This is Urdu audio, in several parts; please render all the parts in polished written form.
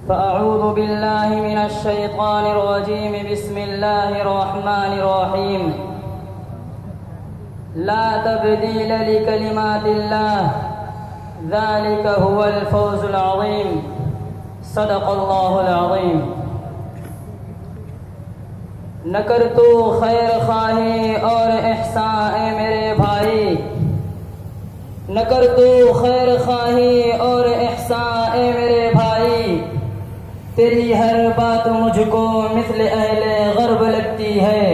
فأعوذ بالله من الشيطان الرجيم. بسم الله الرحمن الرحيم. لا تبديل لكلمات الله ذلك هو الفوز العظيم. صدق الله العظيم. نہ کر تو خیر خواہی اور احسان اے میرے بھائی، نہ کر تو خیر خواہی اور احسان اے میرے بھائی، تیری ہر بات مجھ کو مثل اہل غرب لگتی ہے.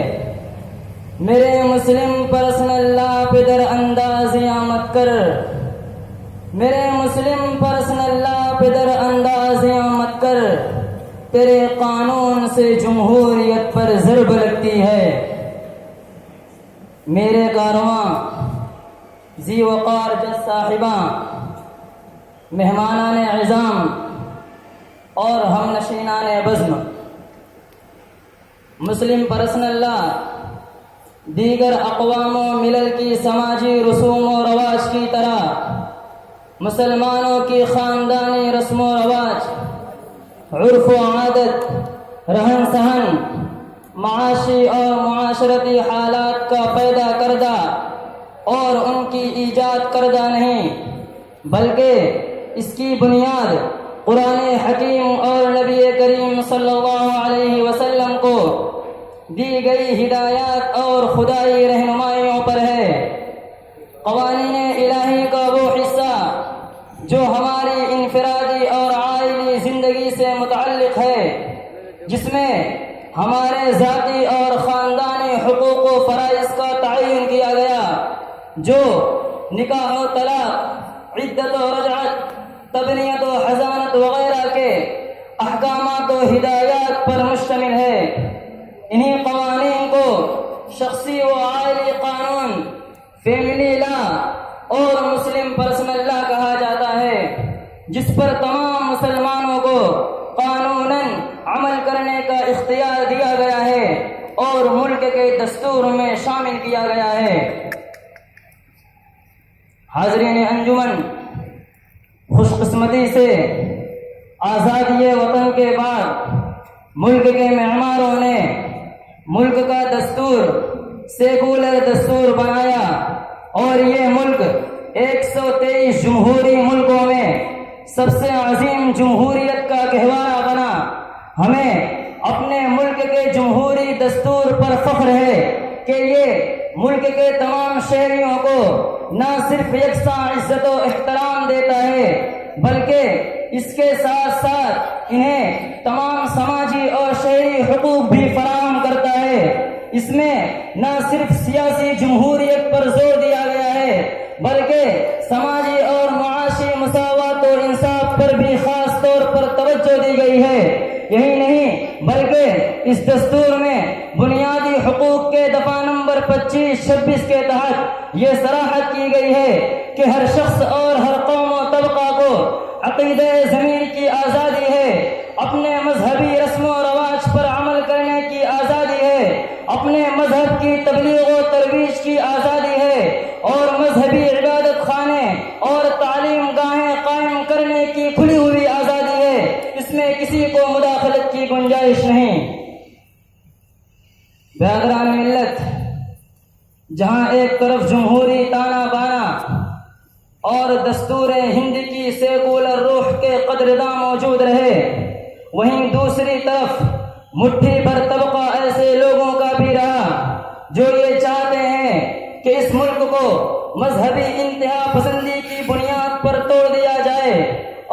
میرے مسلم پرسنل لا پہ در اندازیاں مت کر، میرے مسلم پرسنل لا پہ در اندازیاں مت کر، تیرے قانون سے جمہوریت پر ضرب لگتی ہے. میرے کارواں ذی وقار جس صاحباں، مہمانان عظام اور ہم نشینان بزم، مسلم پرسنل لا دیگر اقوام و ملل کی سماجی رسوم و رواج کی طرح مسلمانوں کی خاندانی رسم و رواج، عرف و عادت، رہن سہن، معاشی اور معاشرتی حالات کا پیدا کردہ اور ان کی ایجاد کردہ نہیں، بلکہ اس کی بنیاد قرآن حکیم اور نبی کریم صلی اللہ علیہ وسلم کو دی گئی ہدایات اور خدائی رہنمائیوں پر ہے. قوانین الہی کا وہ حصہ جو ہماری انفرادی اور عائلی زندگی سے متعلق ہے، جس میں ہمارے ذاتی اور خاندانی حقوق و فرائض کا تعین کیا گیا، جو نکاح و طلاق، عدت و رجعت، تبنیت و حضانت وغیرہ کے احکامات و ہدایات پر مشتمل ہے. انہی قوانین کو شخصی و عائلی قانون، فیملی لا اور مسلم پرسنل لا کہا جاتا ہے، جس پر تمام مسلمانوں کو قانوناً عمل کرنے کا اختیار دیا گیا ہے اور ملک کے دستور میں شامل کیا گیا ہے. حاضرین انجمن، خوش قسمتی سے آزادی وطن کے بعد ملک کے معماروں نے ملک کا دستور سیکولر دستور بنایا، اور یہ ملک 123 جمہوری ملکوں میں سب سے عظیم جمہوریت کا گہوارہ بنا. ہمیں اپنے ملک کے جمہوری دستور پر فخر ہے کہ یہ ملک کے تمام شہریوں کو نہ صرف یکساں عزت و احترام دیتا ہے، بلکہ اس کے ساتھ ساتھ انہیں تمام سماجی اور شہری حقوق بھی فراہم کرتا ہے. اس میں نہ صرف سیاسی جمہوریت پر زور دیا گیا ہے، بلکہ سماجی اور معاشی مساوات و انصاف پر بھی خاص طور پر توجہ دی گئی ہے. یہی نہیں بلکہ اس دستور میں بنیادی حقوق کے دفعہ نمبر 25-26 کے تحت یہ صراحت کی گئی ہے کہ ہر شخص اور ہر قوم و طبقہ کو عقیدہ ضمیر کی آزادی ہے، اپنے مذہبی رسم و رواج پر عمل کرنے کی آزادی ہے، اپنے مذہب کی تبلیغ و ترویج کی آزادی ہے، اور مذہبی عبادت خانے اور تعلیم گاہیں قائم کرنے کی کھلی ہوئی آزادی ہے. اس میں کسی کو مداخلت کی گنجائش نہیں. برادران ملت، جہاں ایک طرف جمہوری تانا بانا اور دستور ہند کی سیکولر روح کے قدرداں موجود رہے، وہیں دوسری طرف مٹھی بھر طبقہ ایسے لوگوں کا بھی رہا جو یہ چاہتے ہیں کہ اس ملک کو مذہبی انتہا پسندی کی بنیاد پر توڑ دیا جائے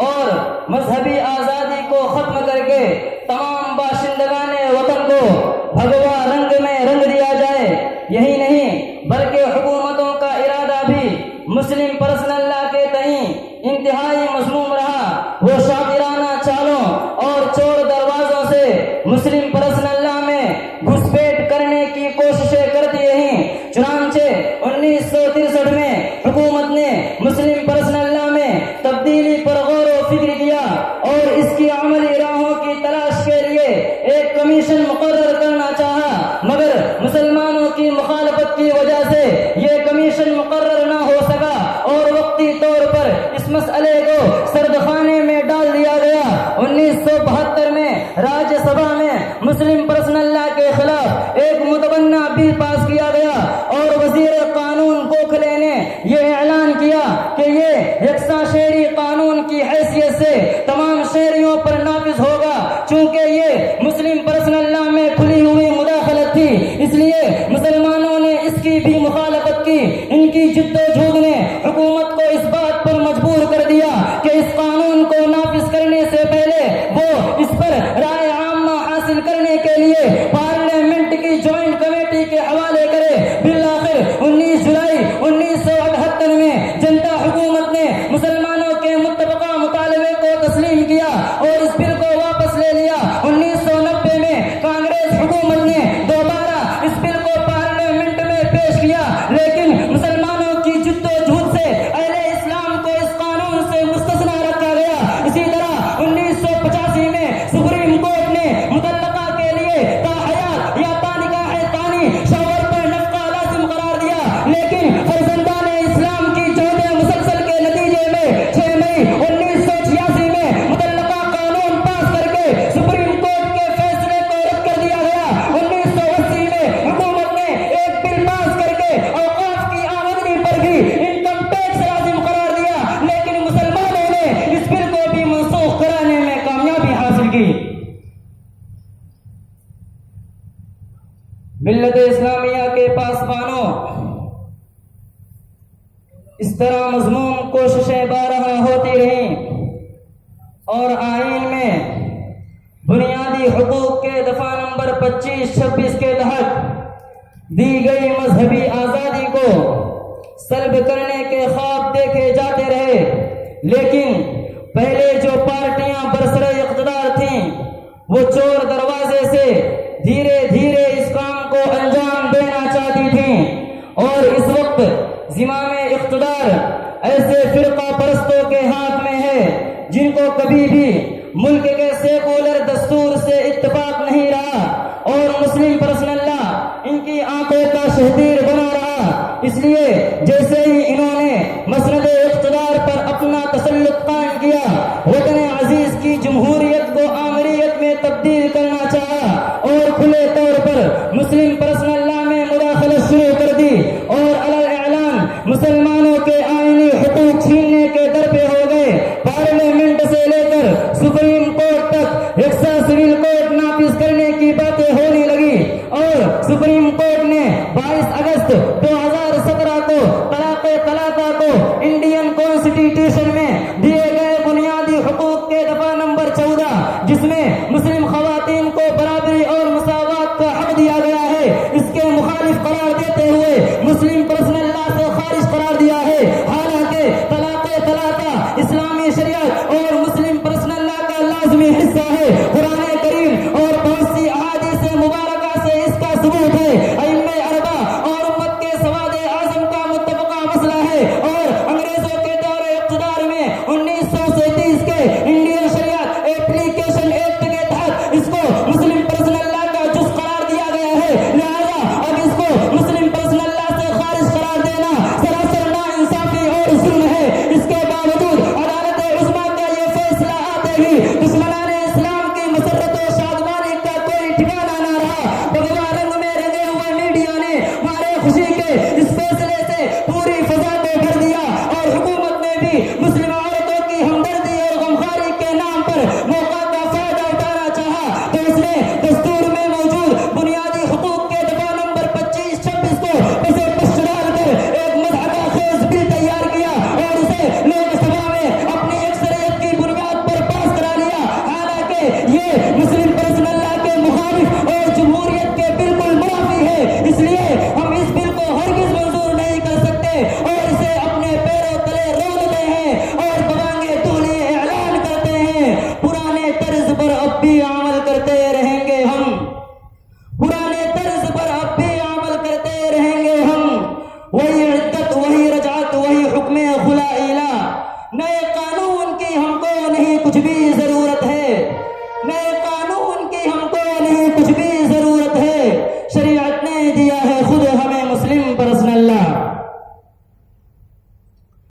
اور مذہبی آزادی کو ختم کر کے تمام باشندگان وطن کو بھگوا رنگ میں رنگ دیا جائے. یہی نہیں بلکہ حکومتوں کا ارادہ بھی مسلم پرسنل لا کے تئیں انتہائی مذموم رہا. وہ شاطرانہ چالوں اور چور دروازوں سے مسلم پرسنل لا میں گھسپیٹ کرنے کی کوششیں کرتی رہیں. چنانچہ 1963 میں حکومت نے مسلم پرسنل لا میں تبدیلی پر غور و فکر کیا اور اس کی عملی راہوں کی تلاش کے لیے ایک کمیشن مقرر کرنا چاہا، مگر مسلمانوں کی مخالفت کی وجہ سے یہ کمیشن مقرر نہ ہو سکا اور وقتی طور پر اس مسئلے کو سرد خانے میں ڈال دیا گیا۔ 1972 میں راجیہ سبھا میں مسلم پرسنل لا کے خلاف ایک متبنہ بل پاس کیا گیا اور وزیر قانون گوکھلے نے یہ اعلان کیا کہ یہ یکساں شہری قانون کی حیثیت سے تمام شہریوں پر نافذ ہوگا۔ چونکہ یہ مسلم پرسنل لا میں کھلی ہوئی مداخلت تھی، اس لیے مسلمانوں نے اس کی بھی مخالفت کی۔ ان کی جد و جہد نے حکومت کو اس بات پر مجبور کر دیا کہ اس قانون کو نافذ کرنے سے پہلے وہ اس پر رائے عامہ حاصل کرنے کے لیے پارلیمنٹ کی جوائنٹ کمیٹی کے حوالے کرے۔ بالآخر 19 جولائی 1978 میں جنتا حکومت نے مسلمانوں کے متفقہ مطالبے کو تسلیم کیا اور اس بل کو واپس لے لیا۔ 1990 میں کانگریس حکومت نے دوبارہ اس بل کو پارلیمنٹ میں پیش کیا، لیکن مسلمانوں کی جد و جہد سے اہل اسلام کو اس قانون سے مستثنا رکھا گیا۔ اسی طرح 1985 میں سپریم کورٹ نے مطلقہ کے لیے تاحیات یا تانکاح ثانی شوہر پر نفقہ لازم قرار دیا، لیکن فرزندان اسلام کی جہد مسلسل کے نتیجے میں 6 مئی 1986 میں مطلقہ قانون پاس کر کے سپریم کورٹ کے فیصلے کو رد کر دیا گیا۔ 1980 میں حکومت نے ایک بل پاس کر کے اوقاف کی آمدنی پر بھی انکم ٹیکس لازم قرار دیا، لیکن مسلمانوں نے اس بل کو بھی منسوخ کرانے میں کامیابی حاصل کی۔ ملت اسلامیہ کے پاسبانوں، اس طرح مذموم کوششیں بارہا ہوتی رہیں اور آئین میں بنیادی حقوق کے دفعہ نمبر 25-26 کے تحت دی گئی مذہبی آزادی کو سلب کرنے کے خواب دیکھے جاتے رہے، لیکن پہلے جو پارٹیاں برسر اقتدار تھیں وہ چور دروازے سے دھیرے دھیرے اس کام کو انجام دینا چاہتی تھیں، اور اس وقت زمام اقتدار ایسے فرقہ پرستوں کے ہاتھ میں ہے جن کو کبھی بھی ملک کے سیکولر دستور سے اتفاق نہیں رہا اور مسلم پرسنل لا ان کی آنکھوں کا شہدیر بنا رہا۔ اس لیے جیسے ہی انہوں نے مسند اقتدار پر اپنا تسلط قائم کیا، وطن عزیز کی جمہوریت کو آمریت میں تبدیل کرنا چاہا اور کھلے طور پر مسلم پرسنل لا میں مداخلت شروع کر دی اور علی اعلان مسلمانوں کے آئینی حقوق چھیننے کے در پہ ہو گئے۔ پارلیمنٹ سے لے کر سپریم کورٹ تک یکساں سول کوڈ نافذ کرنے کی باتیں ہونے لگی اور سپریم کورٹ نے 22 اگست 2017 کو طلاق طلاقہ کو انڈین کانسٹیٹیوشن میں دیے گئے بنیادی حقوق کے دفعہ نمبر 14، جس میں مسلم خواتین کو برابری اور مساوات کا حق دیا گیا ہے، اس کے مخالف قرار دیتے ہوئے مسلم پرسنل لا سے خارج قرار دیا ہے۔ حالانکہ طلاق طلاقہ اسلامی شریعت اور مسلم پرسنل لا کا لازمی حصہ ہے، قرآن کریم اور بہت سی احادیث مبارکہ سے اس کا ثبوت ہے۔ ائمہ اربعہ اور امت کے سواد اعظم کا متفقہ مسئلہ ہے اور انگریزوں کے دور اقتدار میں 1937 کے انڈین شریعت ایپلیکیشن ایکٹ کے تحت اس کو مسلم پرسنل لا کا جز قرار دیا گیا ہے، لہذا اب اس کو مسلم پرسنل لا سے خارج قرار دینا سراسر ناانصافی اور ظلم ہے۔ اس کے باوجود عدالت عظمیٰ کا یہ فیصلہ آتے ہی دشمنان اسلام کی مسرت و شادمانی کا کوئی ٹھکانہ نہ رہا۔ بھگوا رنگ میں رنگے ہوئے میڈیا نے مارے خوشی کے اس فیصلے سے پوری فضا کو بھر دیا اور حکومت نے بھی مسلم عورتوں کی ہمدردی اور غمخواری کے نام پر موقع کا فائدہ اٹھانا چاہا، تو اس نے دستور میں موجود بنیادی حقوق کے دفعہ نمبر 25-26 کو اسے پش ڈال کر ایک مضحکہ خیز بل تیار کیا اور اسے لوک سبھا میں اپنی اکثریت کی بنیاد پر پاس کرا لیا، حالانکہ یہ مسلم پرسنل لا کے مخالف اور جمہوریت کے بالکل منافی ہے۔ اس لیے ہم اس بل کو ہرگز منظور نہیں کر سکتے اور اسے اپنے پیروں تلے رولتے ہیں اور بوانگے تولی اعلان کرتے ہیں۔ پرانے طرز پر اب بھی عمل کرتے رہیں گے ہم، پرانے طرز پر اب بھی عمل کرتے رہیں گے ہم، وہی عدت وہی رجعت وہی حکم خلا الا، نئے قانون کی ہم کو نہیں کچھ بھی